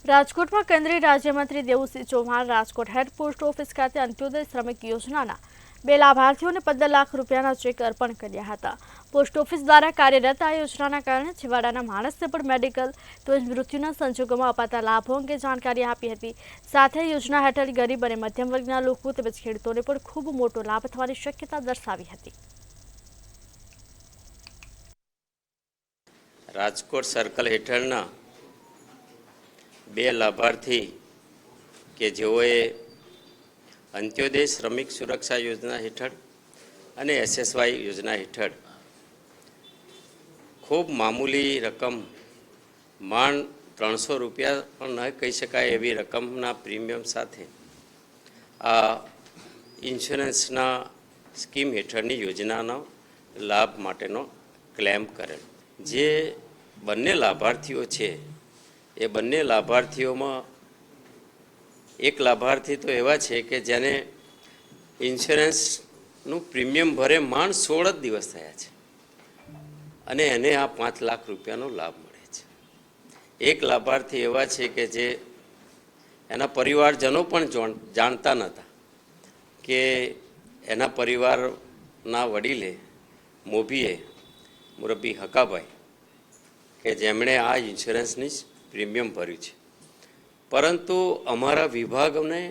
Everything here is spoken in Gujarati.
રાજકોટમાં કેન્દ્રીય રાજ્યમંત્રી Devusinh Chauhan Rajkot head post office ખાતે અંત્યોદય શ્રમિક યોજનાના 2 લાભાર્થીઓને 15 લાખ રૂપિયાના ચેક અર્પણ કર્યા હતા। પોસ્ટ ઓફિસ દ્વારા કાર્યરત આ યોજનાના કારણે છેવાડાના માણસને પણ મેડિકલ તેમજ મૃત્યુના સંજોગોમાં અપાતા લાભો અંગે જાણકારી આપી હતી। સાથે યોજના હેઠળ ગરીબ અને મધ્યમ વર્ગના લોકો તેમજ ખેડૂતોને પણ ખૂબ મોટો લાભ થવાની શક્યતા દર્શાવી હતી। રાજકોટ સર્કલ હેઠળના 2 લાભાર્થી કે જેઓએ અંત્યોદય શ્રમિક સુરક્ષા યોજના હેઠળ અને SSY યોજના હેઠળ ખૂબ મામૂલી રકમ માંડ 300 રૂપિયા પણ ન કહી શકાય એવી રકમના પ્રીમિયમ સાથે આ ઇન્સ્યોરન્સના સ્કીમ હેઠળની યોજનાનો લાભ માટેનો ક્લેમ કરેલ। જે બંને લાભાર્થીઓ છે એ બંને લાભાર્થીઓમાં એક લાભાર્થી તો એવા છે કે જેને ઇન્સ્યોરન્સનું પ્રીમિયમ ભરે માંડ 16 જ દિવસ થયા છે અને એને આ 5 લાખ રૂપિયાનો લાભ મળે છે। એક લાભાર્થી એવા છે કે જે એના પરિવારજનો પણ જાણતા નહોતા કે એના પરિવારના વડીલે મોભીએ મુરબ્બી હકાભાઈ કે જેમણે આ ઇન્સ્યોરન્સની પ્રીમિયમ ભર્યું છે, પરંતુ અમારા વિભાગને